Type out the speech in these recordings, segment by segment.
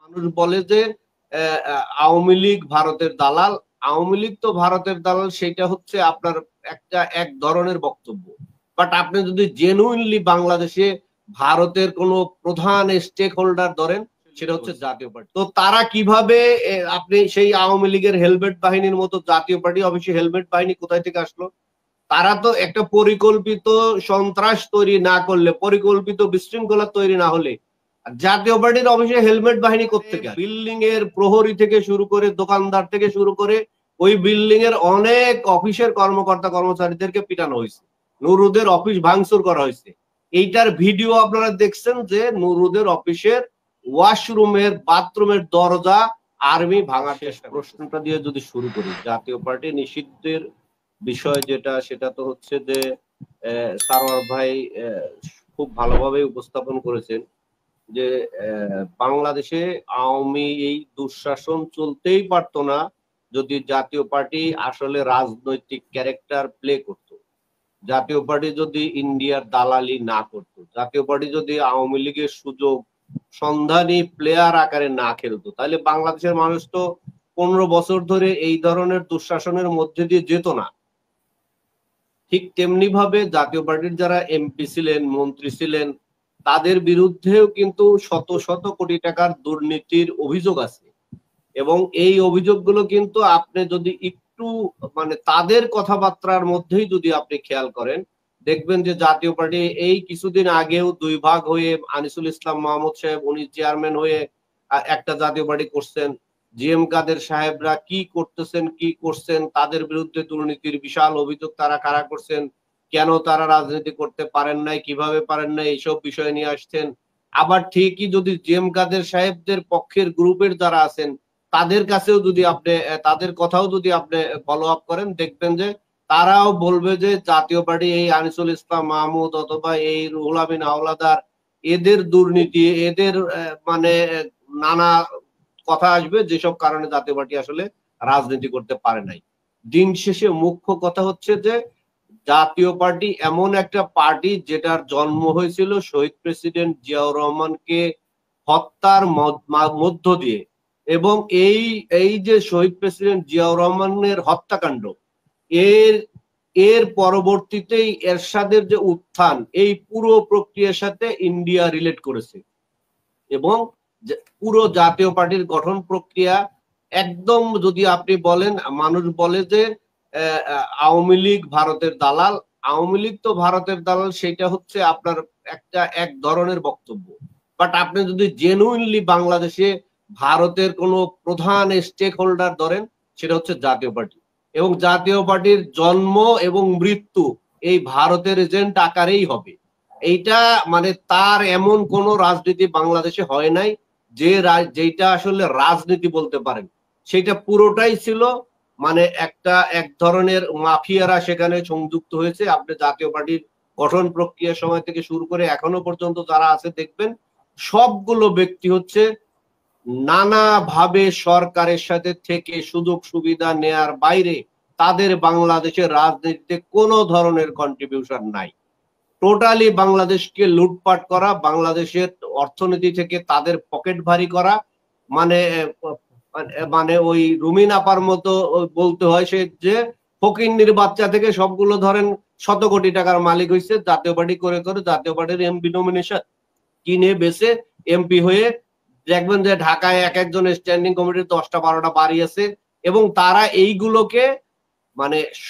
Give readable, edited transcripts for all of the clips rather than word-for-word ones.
মানুষ বলে যে আওয়ামী লীগ ভারতের দালাল, আওয়ামী লীগ তো ভারতের দালাল, সেটা হচ্ছে আপনার এক ধরনের বক্তব্য। বাট আপনি যদি জেনুইনলি বাংলাদেশে ভারতের কোন প্রধান স্টেক হোল্ডার ধরেন, সেটা হচ্ছে জাতীয় পার্টি। তো তারা কিভাবে আপনি সেই আওয়ামী লীগের হেলমেট বাহিনীর মতো জাতীয় পার্টি অবশ্যই হেলমেট বাহিনী কোথায় থেকে আসলো? তারা তো একটা পরিকল্পিত সন্ত্রাস তৈরি না করলে, পরিকল্পিত বিশৃঙ্খলা তৈরি না হলে জাতীয় পার্টির অফিসে হেলমেট বাহিনী কোত্থেকে? বিল্ডিং এর প্রহরী থেকে শুরু করে, দোকানদার থেকে শুরু করে, ওই বিল্ডিং এর অনেক অফিসের কর্মকর্তা কর্মচারীদেরকে পিটানো হয়েছে, নুরুদের অফিস ভাঙচুর করা হয়েছে। এইটার ভিডিও আপনারা দেখছেন যে নুরুদের অফিসের ওয়াশরুমের বাথরুমের দরজা আর্মি ভাঙার চেষ্টা। প্রশ্নটা দিয়ে যদি শুরু করি, জাতীয় পার্টি নিষিদ্ধের বিষয় যেটা, সেটা তো হচ্ছে যে সারোয়ার ভাই খুব ভালোভাবে উপস্থাপন করেছেন যে বাংলাদেশে আওয়ামী এই দুঃশাসন চলতেই পারতো না যদি জাতীয় পার্টি আসলে রাজনৈতিক ক্যারেক্টার প্লে করত, জাতীয় পার্টি যদি ইন্ডিয়ার দালালি না করত, জাতীয় পার্টি যদি আওয়ামী লীগের সুযোগ সন্ধানী প্লেয়ার আকারে না খেলতো, তাহলে বাংলাদেশের মানুষ তো 15 বছর ধরে এই ধরনের দুঃশাসনের মধ্যে দিয়ে যেত না। ঠিক তেমনি ভাবে জাতীয় পার্টির যারা এমপি ছিলেন, মন্ত্রী ছিলেন, তাদের বিরুদ্ধেও কিন্তু শত শত কোটি টাকার দুর্নীতির অভিযোগ আছে। এবং এই অভিযোগগুলো কিন্তু আপনি যদি একটু তাদের কথাবার্তার মধ্যেই যদি আপনি খেয়াল করেন, দেখবেন যে জাতীয় পার্টি এই কিছুদিন আগেও 2 ভাগ হয়ে আনিসুল ইসলাম মাহমুদ সাহেব উনি চেয়ারম্যান হয়ে একটা জাতীয় পার্টি করছেন। জিএম কাদের সাহেবরা কি করছেন, তাদের বিরুদ্ধে দুর্নীতির বিশাল অভিযোগ তারা কারা করছেন, কেন তারা রাজনীতি করতে পারেন নাই, কিভাবে পারেন নাই, এইসব বিষয় নিয়ে আসছেন। আবার ঠিকই যদি জিএম কাদের সাহেবদের পক্ষের গ্রুপের যারা আছেন তাদের কাছেও যদি আপনি তাদের কথাও যদি আপনি ফলো আপ করেন, দেখবেন যে তারাও বলবে যে জাতীয় পার্টি এই আনিসুল ইসলাম মাহমুদ অথবা এই রুহুল আমিন হাওলাদার, এদের দুর্নীতি, এদের নানা কথা আসবে যেসব কারণে জাতীয় পার্টি আসলে রাজনীতি করতে পারে নাই। দিন শেষে মুখ্য কথা হচ্ছে যে জাতীয় পার্টি এমন একটা পার্টি যেটার জন্ম হয়েছিল শহীদ প্রেসিডেন্ট জিয়াউর রহমানকে হত্যার মধ্য দিয়ে, এবং এই যে শহীদ প্রেসিডেন্ট জিয়াউর রহমানের হত্যাকাণ্ড, এর পরবর্তীতেই এরশাদের যে উত্থান, এই পুরো প্রক্রিয়ার সাথে ইন্ডিয়া রিলেট করেছে। এবং পুরো জাতীয় পার্টির গঠন প্রক্রিয়া একদম, যদি আপনি বলেন, মানুষ বলে যে আওয়ামী লীগ ভারতের দালাল, আওয়ামী লীগ তো ভারতের দালাল, সেটা হচ্ছে আপনার এক ধরনের বক্তব্য। বাট আপনি যদি জেনুইনলি বাংলাদেশে ভারতের কোন প্রধান স্টেক হোল্ডার ধরেন, সেটা হচ্ছে জাতীয় পার্টি। এবং জাতীয় পার্টির জন্ম এবং মৃত্যু এই ভারতের এজেন্ট আকারেই হবে। এইটা তার এমন কোন রাজনীতি বাংলাদেশে হয় নাই যেটা আসলে রাজনীতি বলতে পারেন। সেটা পুরোটাই ছিল এক ধরনের মাফিয়ারা সেখানে সংযুক্ত হয়েছে। আপনি জাতীয় পার্টির গঠন প্রক্রিয়ার সময় থেকে শুরু করে এখনো পর্যন্ত যারা আছে দেখবেন সবগুলো ব্যক্তি হচ্ছে নানাভাবে সরকারের সাথে থেকে সুযোগ সুবিধা নেয়ার বাইরে তাদের বাংলাদেশের রাজনীতিতে কোনো ধরনের কন্ট্রিবিউশন নাই। টোটালি বাংলাদেশকে লুটপাট করা, বাংলাদেশের অর্থনীতি থেকে তাদের পকেট ভারী করা, ওই রুমিন আপার মতো বলতে হয় সে যে ফকিন্নির বাচ্চা থেকে সবগুলো ধরেন শত কোটি টাকার মালিক হয়েছে জাতীয় পার্টি করে করে, জাতীয় পার্টির এমপি নমিনেশন কিনে বেচে এমপি হয়ে। দেখবেন যে ঢাকায় এক একজন স্ট্যান্ডিং কমিটির 10টা 12টা বাড়ি আছে, এবং তারা এইগুলোকে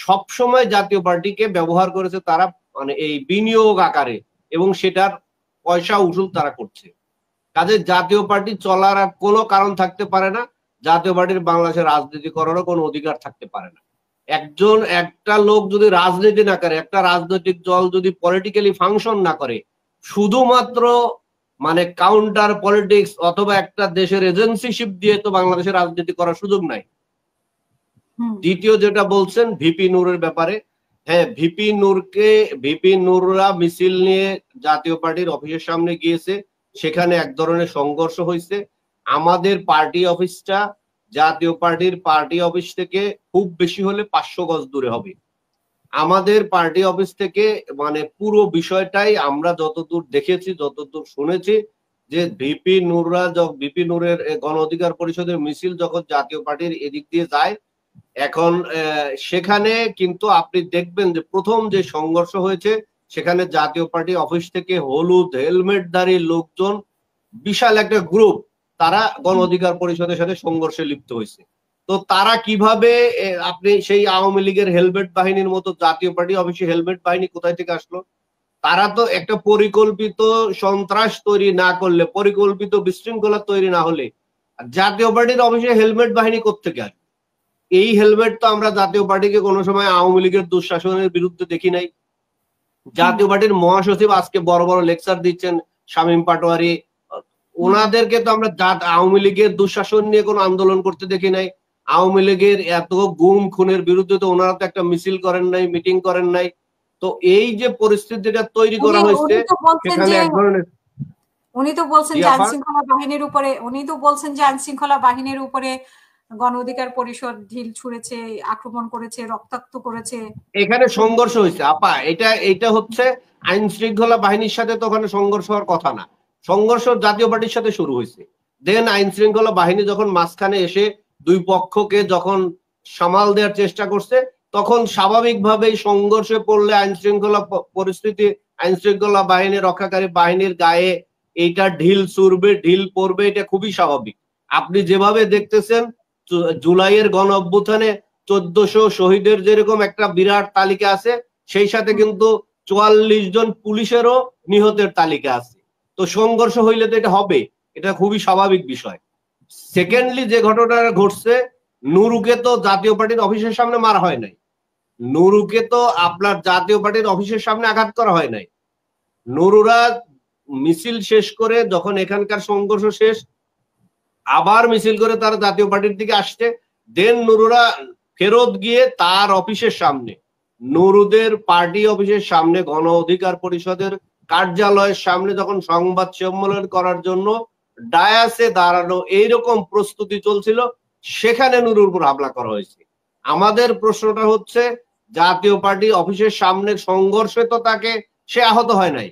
সবসময় জাতীয় পার্টিকে ব্যবহার করেছে তারা এই বিনিয়োগ আকারে, এবং সেটার পয়সা উসুল তারা করছে। কাজে জাতীয় পার্টি চলার আর কোনো কারণ থাকতে পারে না, জাতীয় পার্টির বাংলাদেশের রাজনীতি করারও কোনো অধিকার থাকতে পারে না। একটা লোক যদি রাজনীতি না করে, একটা রাজনৈতিক দল যদি পলিটিক্যালি ফাংশন না করে, শুধুমাত্র কাউন্টার পলিটিক্স অথবা একটা দেশের এজেন্সিশিপ দিয়ে তো বাংলাদেশের রাজনীতি করার সুযোগ নাই। দ্বিতীয় যেটা বলছেন ভিপি নূরের ব্যাপারে, হ্যাঁ, ভিপি নূররা মিছিল নিয়ে জাতীয় পার্টির অফিসের সামনে গিয়েছে, সেখানে এক ধরনের সংঘর্ষ হয়েছে। আমাদের পার্টি অফিসটা জাতীয় পার্টির পার্টি অফিস থেকে খুব বেশি হলে 500 গজ দূরে হবে। আমাদের পার্টি অফিস থেকে পুরো বিষয়টাই আমরা যতদূর দেখেছি, যতদূর শুনেছি, যে ভিপি নূরের গণ অধিকার পরিষদের মিছিল যখন জাতীয় পার্টির এদিক দিয়ে যায়, এখন সেখানে কিন্তু আপনি দেখবেন যে প্রথম যে সংঘর্ষ হয়েছে সেখানে জাতীয় পার্টি অফিস থেকে হলুদ হেলমেটধারী লোকজন, বিশাল একটা গ্রুপ, তারা গণ অধিকার পরিষদের সাথে সংঘর্ষে লিপ্ত হয়েছে। তো তারা কিভাবে, আপনি সেই আওয়ামী লীগের হেলমেট বাহিনীর মতো জাতীয় পার্টি অফিসে হেলমেট বাহিনী কোথায় থেকে আসলো? তারা তো একটা পরিকল্পিত সন্ত্রাস তৈরি না করলে, পরিকল্পিত বিশৃঙ্খলা তৈরি না হলে জাতীয় পার্টির অফিসে হেলমেট বাহিনী কোত্থেকে আসবে? এই হেলমেট তো আমরা জাতীয় পার্টিকে কোনো সময় আওয়ামী লীগের দুঃশাসনের বিরুদ্ধে দেখি নাই। জাতীয় পার্টির মহাসচিব আজকে বড় বড় লেকচার দিচ্ছেন, শামীম পাটোয়ারি, ওনাদেরকে তো আমরা আওয়ামী লীগের দুঃশাসন নিয়ে কোনো আন্দোলন করতে দেখি নাই। আওয়ামী লীগের এত গুম খুনের বিরুদ্ধে তো ওনারা তো একটা মিছিল করেন নাই, মিটিং করেন নাই। তো এই যে পরিস্থিতিটা তৈরি করা হয়েছে, সেখানে এক ধরনের, উনি তো বলছেন যে আইনশৃঙ্খলা বাহিনীর উপরে গণ অধিকার পরিষদ ঢিল ছুঁড়েছে, আক্রমণ করেছে, রক্তাক্ত করেছে। এখানে সংঘর্ষ হয়েছে আপা, এটা হচ্ছে আইন শৃঙ্খলা বাহিনীর সাথে তো ওখানে সংঘর্ষ হওয়ার কথা না। সংঘর্ষ জাতীয় পার্টির সাথে শুরু হয়েছে। দেন আইন শৃঙ্খলা বাহিনী যখন মাঝখানে এসে দুই পক্ষকে যখন সামাল দেওয়ার চেষ্টা করছে, তখন স্বাভাবিকভাবেই সংঘর্ষে পড়লে আইন শৃঙ্খলা পরিস্থিতি, আইন শৃঙ্খলা বাহিনী রক্ষাকারী বাহিনীর গায়ে এইটা ঢিল ছুড়বে, ঢিল পড়বে, এটা খুবই স্বাভাবিক। আপনি যেভাবে দেখতেছেন জুলাইয়ের গণ অভ্যুত্থানে 1400 শহীদের যেরকম একটা বিরাট তালিকা আছে, সেই সাথে কিন্তু 44 জন পুলিশেরও নিহতের তালিকা আছে। তো সংঘর্ষ হইলে তো এটা হবে, এটা খুবই স্বাভাবিক বিষয়। সেকেন্ডলি যে ঘটনাটা ঘটছে, নুরুকে তো জাতীয় পার্টির অফিসের সামনে মারা হয় নাই, নুরুকে তো আপনার জাতীয় পার্টির অফিসের সামনে আঘাত করা হয় নাই। নুরুরা মিছিল শেষ করে যখন এখানকার সংঘর্ষ শেষ, আবার মিছিল করে তারা জাতীয় পার্টির দিকে আসছে। দেন নুরুরা ফেরত গিয়ে তার অফিসের সামনে, নুরুদের পার্টি অফিসের সামনে, গণ অধিকার পরিষদের কার্যালয়ের সামনে যখন সংবাদ সম্মেলন করার জন্য ডায়াসে দাঁড়ানো এইরকম প্রস্তুতি চলছিল, সেখানে নুরুর উপর হামলা করা হয়েছে। আমাদের প্রশ্নটা হচ্ছে, জাতীয় পার্টি অফিসের সামনে সংঘর্ষে তো সে আহত হয় নাই।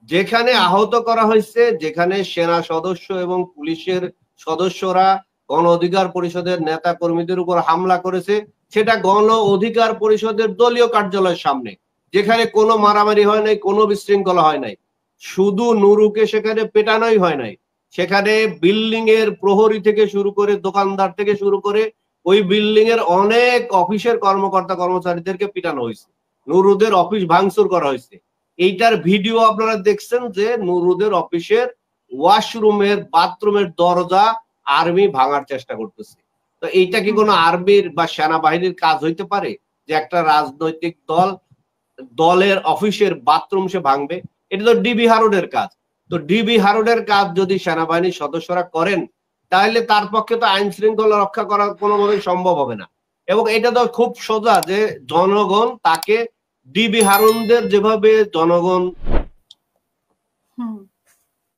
যেখানে আহত করা হয়েছে, যেখানে সেনা সদস্য এবং পুলিশের সদস্যরা গণ অধিকার পরিষদের নেতা কর্মীদের উপর হামলা করেছে, সেটা গণ অধিকার পরিষদের দলীয় কার্যালয়ের সামনে, যেখানে কোনো মারামারি হয় নাই, কোনো বিশৃঙ্খলা হয় নাই। শুধু নুরুকে সেখানে পেটানোই হয় নাই, সেখানে বিল্ডিং এর প্রহরী থেকে শুরু করে, দোকানদার থেকে শুরু করে, ওই বিল্ডিং এর অনেক অফিসের কর্মকর্তা কর্মচারীদেরকে পিটানো হয়েছে, নুরুদের অফিস ভাঙচুর করা হয়েছে। এইটার ভিডিও আপনারা দেখছেন যে নুরুদের অফিসের ওয়াশরুমের, বাথরুমের দরজা আর্মি ভাঙার চেষ্টা করতেছে। তো এইটা কি কোনো আর্মির বা সেনাবাহিনীর কাজ হইতে পারে যে একটা রাজনৈতিক দলের অফিসের বাথরুম সে ভাঙবে? এটা তো ডিবি হারুনের কাজ। তো ডিবি হারুনের কাজ যদি সেনাবাহিনীর সদস্যরা করেন, তাহলে তার পক্ষে তো আইন শৃঙ্খলা রক্ষা করা কোনোভাবেই সম্ভব হবে না। এবং এটা তো খুব সোজা যে জনগণ তাকে, ডিবি হারুনদের যেভাবে জনগণ